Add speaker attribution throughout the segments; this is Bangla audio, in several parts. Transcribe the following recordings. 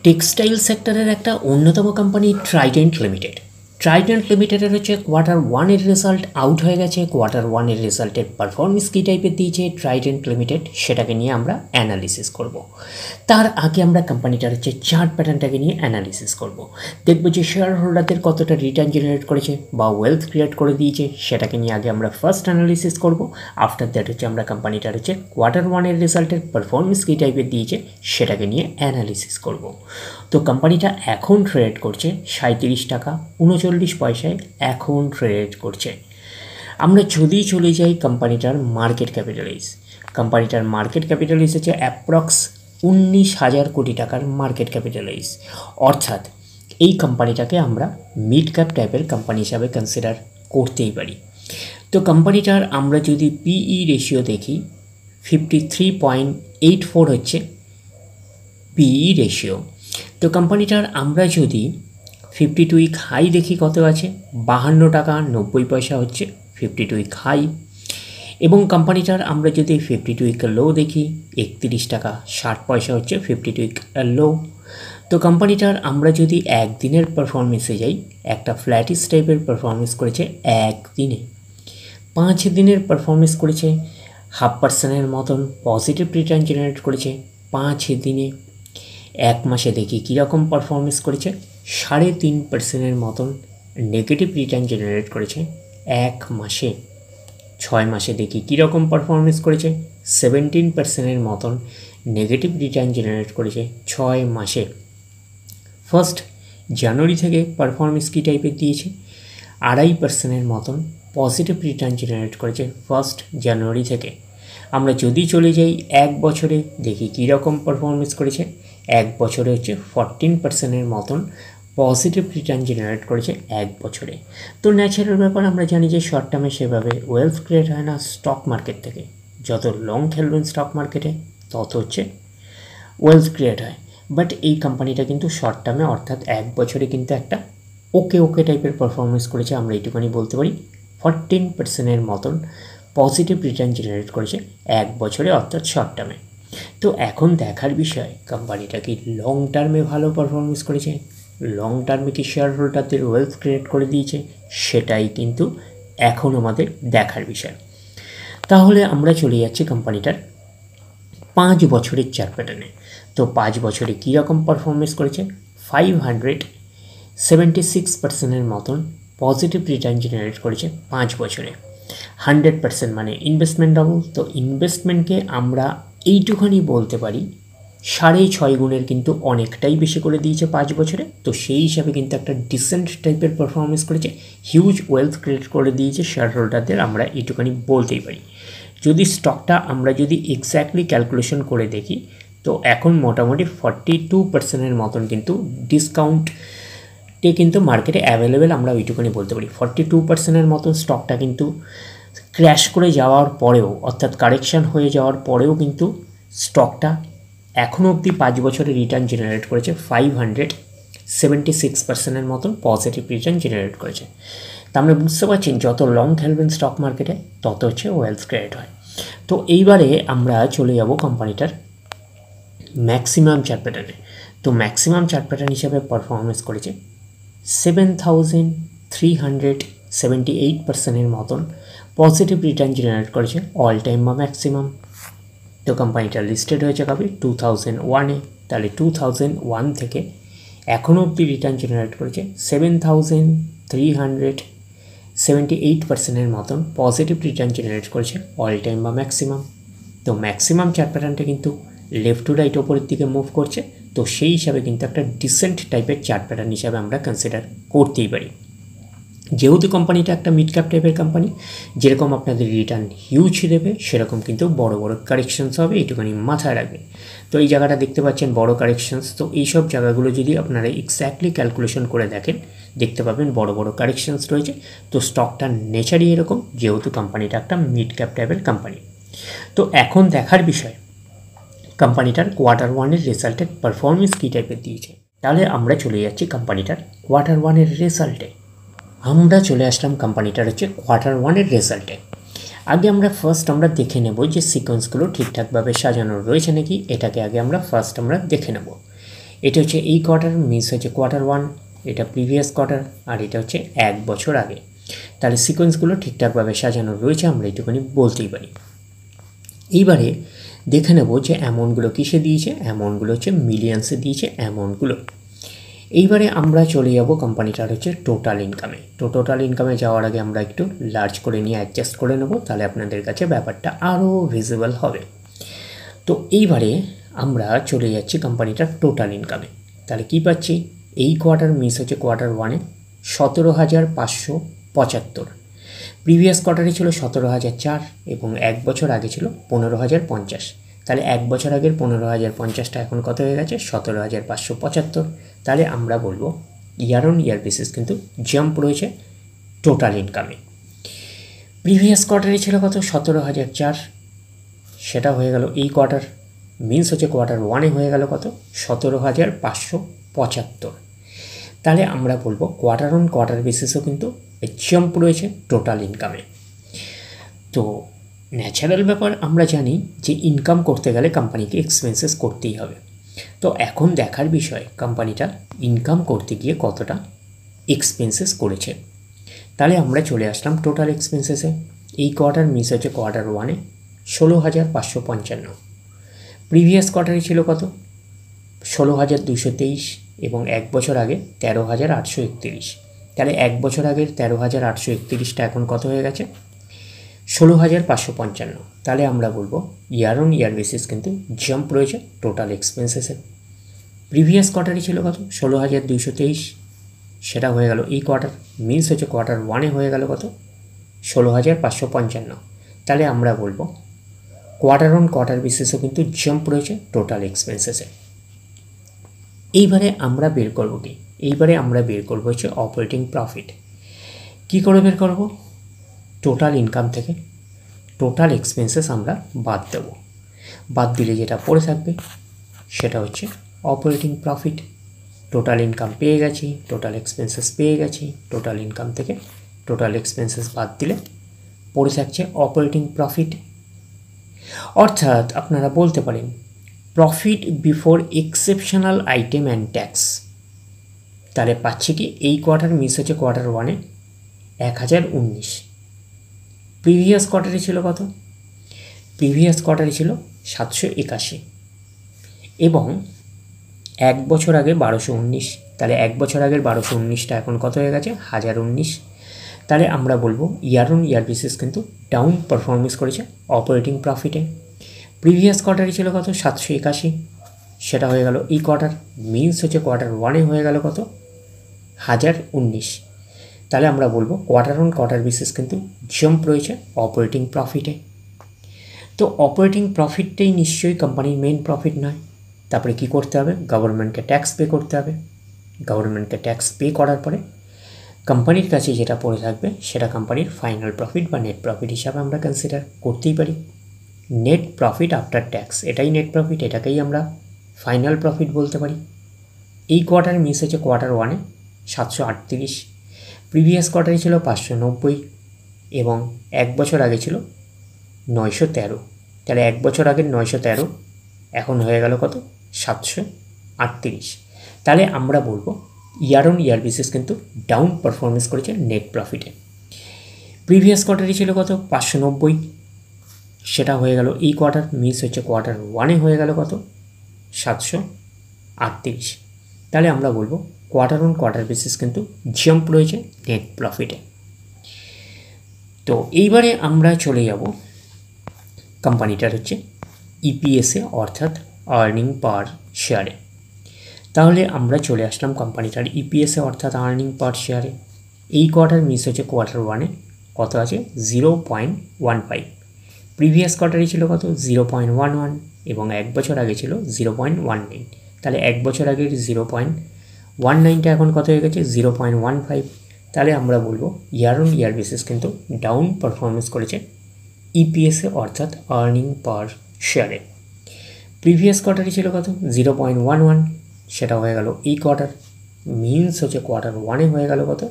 Speaker 1: টেক্সটাইল সেক্টরের একটা অন্যতম কোম্পানি ট্রাইডেন্ট লিমিটেড। ট্রাইডেন্ট লিমিটেডের হচ্ছে Q1 রেজাল্ট আউট হয়ে গেছে। Q1 রেজাল্টের পারফরমেন্স কী টাইপের দিয়েছে ট্রাইডেন্ট লিমিটেড, সেটাকে নিয়ে আমরা অ্যানালিসিস করব। তার আগে আমরা কোম্পানিটার হচ্ছে চার্ট প্যাটার্নটাকে নিয়ে অ্যানালিসিস করব। দেখব যে শেয়ার হোল্ডারদের কতটা রিটার্ন জেনারেট করেছে বা ওয়েলথ ক্রিয়েট করে দিয়েছে, সেটাকে নিয়ে আগে আমরা ফার্স্ট অ্যানালিসিস করব। আফটার দ্যাট হচ্ছে আমরা কোম্পানিটার হচ্ছে Q1 রেজাল্টের পারফরমেন্স কী টাইপের দিয়েছে সেটাকে নিয়ে অ্যানালিসিস করব। তো কোম্পানিটা এখন ট্রেড করছে 37 টাকা 39 পয়সায় এখন ট্রেড করছে। আমরা যদি চলে যাই কোম্পানিটার মার্কেট ক্যাপিটালাইজ, কোম্পানিটার মার্কেট ক্যাপিটালাইজ হচ্ছে অ্যাপ্রক্স 19,000 কোটি টাকার মার্কেট ক্যাপিটালাইজ। অর্থাৎ এই কোম্পানিটাকে আমরা মিড ক্যাপ টাইপের কোম্পানি হিসাবে কনসিডার করতেই পারি। তো কোম্পানিটার আমরা যদি পিই রেশিও দেখি 53.84 হচ্ছে পিই রেশিও। তো কোম্পানিটার আমরা যদি 52 উইক হাই দেখি কত আছে, 52 টাকা 90 পয়সা হচ্ছে 52 উইক হাই। এবং কোম্পানিটার আমরা যদি 52 উইক লো দেখি 31 টাকা 60 পয়সা হচ্ছে 52 উইক লো। তো কোম্পানিটার আমরা যদি একদিনের পারফরমেন্সে যাই, একটা ফ্ল্যাটিস টাইপের পারফরমেন্স করেছে একদিনে। 5 দিনের পারফরমেন্স করেছে 0.5% মতন পজিটিভ রিটার্ন জেনারেট করেছে 5 দিনে। এক মাসে দেখি কীরকম পারফরমেন্স করেছে, 3.5% মতন নেগেটিভ রিটার্ন জেনারেট করেছে এক মাসে। 6 মাসে দেখি কীরকম পারফরমেন্স করেছে, 17% মতন নেগেটিভ রিটার্ন জেনারেট করেছে 6 মাসে। ফার্স্ট জানুয়ারি থেকে পারফরমেন্স কী টাইপের দিয়েছে, 2.5% মতন পজিটিভ রিটার্ন জেনারেট করেছে ফার্স্ট জানুয়ারি থেকে। আমরা যদি চলে যাই এক বছরে দেখি কীরকম পারফরমেন্স করেছে, এক বছরে হচ্ছে 14% মতন পজিটিভ রিটার্ন জেনারেট করেছে এক বছরে। তো ন্যাচারাল ব্যাপার, আমরা জানি যে শর্ট টার্মে সেভাবে ওয়েলথ ক্রিয়েট হয় না স্টক মার্কেট থেকে। যত লং খেলবেন স্টক মার্কেটে তত হচ্ছে ওয়েলথ ক্রিয়েট হয়। বাট এই কোম্পানিটা কিন্তু শর্ট টার্মে অর্থাৎ এক বছরে কিন্তু একটা ওকে টাইপের পারফরমেন্স করেছে। আমরা এইটুখানি বলতে পারি 14% মতন পজিটিভ রিটার্ন জেনারেট করেছে এক বছরে অর্থাৎ শর্ট টার্মে। তো এখন দেখার বিষয় কোম্পানিটা কি লং টার্মে ভালো পারফরমেন্স করেছে, লং টার্মে কি শেয়ার হোল্ডারদের ওয়েলথ ক্রিয়েট করে দিয়েছে, সেটাই কিন্তু এখন আমাদের দেখার বিষয়। তাহলে আমরা চলে যাচ্ছি কোম্পানিটার 5 বছরের চার্ট প্যাটার্নে। তো 5 বছরে কীরকম পারফরমেন্স করেছে, 576% মতন পজিটিভ রিটার্ন জেনারেট করেছে 5 বছরে। 100% মানে ইনভেস্টমেন্ট ডবল। তো ইনভেস্টমেন্টকে আমরা এইটুখানি বলতে পারি 6.5 গুণের কিন্তু অনেকটাই বেশি করে দিয়েছে 5 বছরে। তো সেই হিসাবে কিন্তু একটা ডিসেন্ট টাইপের পারফরমেন্স করেছে, হিউজ ওয়েলথ ক্রিয়েট করে দিয়েছে শেয়ার হোল্ডারদের, আমরা এইটুখানি বলতেই পারি। যদি স্টকটা আমরা যদি এক্স্যাক্টলি ক্যালকুলেশন করে দেখি, তো এখন মোটামুটি 42% মতন কিন্তু ডিসকাউন্টে কিন্তু মার্কেটে অ্যাভেলেবেল, আমরা ওইটুখানি বলতে পারি। 42% মতন স্টকটা কিন্তু ক্র্যাশ করে যাওয়ার পরেও অর্থাৎ কারেকশান হয়ে যাওয়ার পরেও কিন্তু স্টকটা এখনও অবধি 5 বছরে রিটার্ন জেনারেট করেছে 576% মতন পজিটিভ রিটার্ন জেনারেট করেছে। তা আমরা বুঝতে পারছেন যত লং খেলবেন স্টক মার্কেটে তত হচ্ছে ওয়েলথ ক্রিয়েট হয়। তো এইবারে আমরা চলে যাব কোম্পানিটার ম্যাক্সিমাম চার্ট প্যাটার্নে। তো ম্যাক্সিমাম চার্ট প্যাটার্ন হিসাবে পারফরমেন্স করেছে 7,378% মতন পজিটিভ রিটার্ন জেনারেট করেছে অল টাইম বা ম্যাক্সিমাম। তো কোম্পানিটা লিস্টেড হয়েছে কবে 2001-এ। তাহলে 2001 থেকে এখনও অবধি রিটার্ন জেনারেট করেছে 7,378% মতন পজিটিভ রিটার্ন জেনারেট করেছে অল টাইম বা ম্যাক্সিমাম। তো ম্যাক্সিমাম চার্ট প্যাটার্নটা কিন্তু লেফট টু রাইট ওপরের দিকে মুভ করছে। তো সেই হিসাবে কিন্তু একটা ডিসেন্ট টাইপের চার্ট প্যাটার্ন হিসাবে আমরা কনসিডার করতেই পারি। যেহেতু কোম্পানিটা একটা মিড ক্যাপ টাইপের কোম্পানি, যেরকম আপনাদের রিটার্ন হিউজ দেবে সেরকম কিন্তু বড় বড় কারেকশনস হবে, এইটুখানি মাথায় রাখবে। তো এই জায়গাটা দেখতে পাচ্ছেন বড় কারেকশনস। তো এইসব জায়গাগুলো যদি আপনারা এক্স্যাক্টলি ক্যালকুলেশন করে দেখেন দেখতে পাবেন বড় বড় কারেকশনস রয়েছে। তো স্টকটার নেচারই এরকম, যেহেতু কোম্পানিটা একটা মিড ক্যাপ টাইপের কোম্পানি। তো এখন দেখার বিষয় কোম্পানিটার Q1 রেজাল্টের পারফরমেন্স কী টাইপের দিয়েছে। তাহলে আমরা চলে যাচ্ছি কোম্পানিটার Q1 রেজাল্টে। আমরা চলে আসলাম কোম্পানিটার হচ্ছে Q1 রেজাল্টে। আগে আমরা ফার্স্ট দেখে নেব যে সিকোয়েন্সগুলো ঠিকঠাকভাবে সাজানো রয়েছে নাকি, এটাকে আগে আমরা দেখে নেব। এটা হচ্ছে এই কোয়ার্টার মিস হচ্ছে কোয়ার্টার 1, এটা প্রিভিয়াস কোয়ার্টার, আর এটা হচ্ছে 1 বছর আগে। তাহলে সিকোয়েন্সগুলো ঠিকঠাকভাবে সাজানো রয়েছে, আমরা এইটুকুনি বলতেই পারি। এইবারে দেখে নেব যে অ্যামাউন্টগুলো কিসে দিয়েছে। অ্যামাউন্টগুলো হচ্ছে মিলিয়ন্সে দিয়েছে অ্যামাউন্টগুলো। এইবারে আমরা চলে যাব কোম্পানিটার হচ্ছে টোটাল ইনকামে। তো টোটাল ইনকামে যাওয়ার আগে আমরা একটু লার্জ করে নিয়ে অ্যাডজাস্ট করে নেব, তাহলে আপনাদের কাছে ব্যাপারটা আরও ভিজিবল হবে। তো এইবারে আমরা চলে যাচ্ছি কোম্পানিটার টোটাল ইনকামে। তাহলে কি পাচ্ছি, এই কোয়ার্টার মিস হচ্ছে কোয়ার্টার 1-এ 17,575, প্রিভিয়াস কোয়ার্টারে ছিল 17,004 এবং 1 বছর আগে ছিল 15,050। তাহলে 1 বছর আগের 15,050টা এখন কত হয়ে গেছে, 17,575। তাহলে আমরা বলবো ইয়ার অন ইয়ার বেসিস কিন্তু জাম্প রয়েছে টোটাল ইনকামে। প্রিভিয়াস কোয়ার্টারে ছিল কত, 17,004, সেটা হয়ে গেল এই কোয়ার্টার মিন্স হচ্ছে কোয়ার্টার 1-এ হয়ে গেল কত, 17,575। তাহলে আমরা বলবো কোয়ার্টার অন কোয়ার্টার বেসিসও কিন্তু জাম্প রয়েছে টোটাল ইনকামে। তো ন্যাচারাল ব্যাপার, আমরা জানি যে ইনকাম করতে গেলে কোম্পানিকে এক্সপেন্সেস করতেই হবে। তো এখন দেখার বিষয় কোম্পানিটা ইনকাম করতে গিয়ে কতটা এক্সপেন্সেস করেছে। তাহলে আমরা চলে আসলাম টোটাল এক্সপেন্সেসে। এই কোয়ার্টার মিস হচ্ছে কোয়ার্টার 1-এ 16,555, প্রিভিয়াস কোয়ার্টারে ছিল কত, 16,223 এবং 1 বছর আগে 13,831। তাহলে 1 বছর আগের 13,831টা এখন কত হয়ে গেছে, 16,555। তাহলে আমরা বলবো ইয়ার অন ইয়ার বেসিস কিন্তু জাম্প রয়েছে টোটাল এক্সপেন্সেসে। প্রিভিয়াস কোয়ার্টারে ছিল কত, 16,223, সেটা হয়ে গেল এই কোয়ার্টার মিন্স হচ্ছে কোয়ার্টার 1-এ হয়ে গেল কত, 16,555। তাহলে আমরা বলবো কোয়ার্টার অন কোয়ার্টার বেসিসও কিন্তু জাম্প রয়েছে টোটাল এক্সপেন্সেসে। এইবারে আমরা বের করবো কি, এইবারে আমরা বের করবো হচ্ছে অপারেটিং প্রফিট। কি করে বের করব, টোটাল ইনকাম থেকে টোটাল এক্সপেন্সেস আমরা বাদ দেব, বাদ দিলে যেটা পড়ে থাকবে সেটা হচ্ছে অপারেটিং প্রফিট। টোটাল ইনকাম পেয়ে গেছি, টোটাল এক্সপেন্সেস পেয়ে গেছি, টোটাল ইনকাম থেকে টোটাল এক্সপেন্সেস বাদ দিলে পড়ে থাকছে অপারেটিং প্রফিট। অর্থাৎ আপনারা বলতে পারেন profit before exceptional item and tax. তাহলে পাচ্ছি কি, এই কোয়ার্টার মিস হচ্ছে কোয়ার্টার 1-এ 1,019, প্রিভিয়াস কোয়ার্টারে ছিল কত, প্রিভিয়াস কোয়ার্টারে ছিল 781 এবং 1 বছর আগে 1,219। তাহলে 1 বছর আগের 1,219টা এখন কত হয়ে গেছে, 1,019। তাহলে আমরা বলবো ইয়ার অন ইয়ার বেসিস কিন্তু ডাউন পারফরমেন্স করেছে অপারেটিং প্রফিটে। প্রিভিয়াস কোয়ার্টারে ছিল কত, 781, সেটা হয়ে গেল এই কোয়ার্টার মিন্স হচ্ছে কোয়ার্টার 1-এ হয়ে গেল কত, 1,019। তাহলে আমরা বলবো কোয়ার্টার অন কোয়ার্টার বেসিস কিন্তু জাম্প রয়েছে অপারেটিং প্রফিটে। তো অপারেটিং প্রফিটটাই নিশ্চয়ই কোম্পানির মেন প্রফিট নয়। তারপরে কি করতে হবে, গভর্নমেন্টকে ট্যাক্স পে করতে হবে। গভর্নমেন্টকে ট্যাক্স পে করার পরে কোম্পানির কাছে যেটা পড়ে থাকবে সেটা কোম্পানির ফাইনাল প্রফিট বা নেট প্রফিট হিসাবে আমরা কনসিডার করতেই পারি। নেট প্রফিট আফটার ট্যাক্স, এটাই নেট প্রফিট, এটাকেই আমরা ফাইনাল প্রফিট বলতে পারি। এই কোয়ার্টার মিস হচ্ছে কোয়ার্টার 1-এ 738, প্রিভিয়াস কোয়ার্টারে ছিল 590 এবং 1 বছর আগে ছিল 913। তাহলে 1 বছর আগের 913 এখন হয়ে গেল কত, 738। তাহলে আমরা বলবো ইয়ার অন ইয়ার বেসিস কিন্তু ডাউন পারফরমেন্স করেছে নেট প্রফিটে। প্রিভিয়াস কোয়ার্টারে ছিল কত, 590, সেটা হয়ে গেল এই কোয়ার্টার মিস হচ্ছে কোয়ার্টার 1-এ হয়ে গেল কত, 738। তাহলে আমরা বলবো কোয়ার্টার অন কোয়ার্টার বেসিস কিন্তু জাম্প রয়েছে নেট প্রফিটে। তো এইবারে আমরা চলে যাব কোম্পানিটার হচ্ছে ইপিএসে অর্থাৎ আর্নিং পার শেয়ারে। তাহলে আমরা চলে আসলাম কোম্পানিটার ইপিএসে অর্থাৎ আর্নিং পার শেয়ারে। এই কোয়ার্টার মিস হচ্ছে কোয়ার্টার 1-এ কত আছে, 0.15, প্রিভিয়াস কোয়ার্টারে ছিল কত, 0.11 এবং 1 বছর আগে ছিল 0.19। তাহলে 1 বছর আগের 0.19টা এখন কত হয়ে গেছে, 0.15। তাহলে আমরা বলবো ইয়ার অন ইয়ার বেসিস কিন্তু ডাউন পারফরমেন্স করেছে ইপিএসে অর্থাৎ আর্নিং পার শেয়ারে। প্রিভিয়াস কোয়ার্টারে ছিল কত, 0.11, সেটা হয়ে গেল এই কোয়ার্টার মিনস হচ্ছে কোয়ার্টার 1-এ হয়ে গেল কত,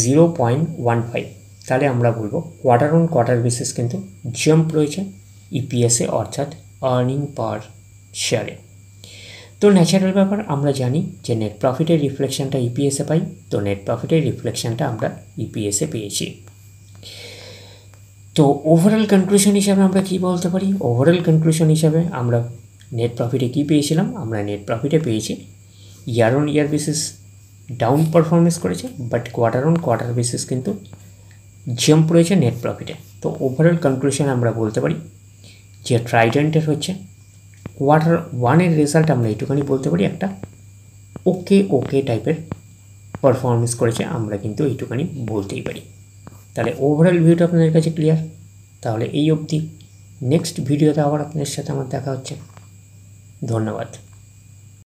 Speaker 1: 0.15। তাহলে আমরা বলবো কোয়ার্টার অন কোয়ার্টার বেসিস কিন্তু জাম্প রয়েছে ইপিএসে অর্থাৎ আর্নিং পার শেয়ারে। তো ন্যাচারাল ব্যাপার, আমরা জানি যে নেট প্রফিটের রিফ্লেকশনটা ইপিএসে পাই, তো নেট প্রফিটের রিফ্লেকশনটা আমরা ইপিএসে পেয়েছি। তো ওভারঅল কনক্লুশন হিসাবে আমরা কি বলতে পারি? ওভারঅল কনক্লুশন হিসাবে আমরা নেট প্রফিটে কী পেয়েছিলাম? আমরা নেট প্রফিটে পেয়েছি year on year basis down performance করেছে, but quarter on quarter basis কিন্তু জাম্প রয়েছে নেট প্রফিটে। তো ওভারঅল কনক্লুশন আমরা বলতে পারি যে ট্রাইডেন্টের হচ্ছে কোয়ার্টার ওয়ানের রেজাল্ট আমরা এইটুখানি বলতে পারি একটা ওকে টাইপের পারফরমেন্স করেছে, আমরা কিন্তু এইটুখানি বলতেই পারি। তাহলে ওভারঅল ভিউটা আপনাদের কাছে ক্লিয়ার। তাহলে এই অবধি, নেক্সট ভিডিওতে আবার আপনাদের সাথে আমার দেখা হচ্ছে। ধন্যবাদ।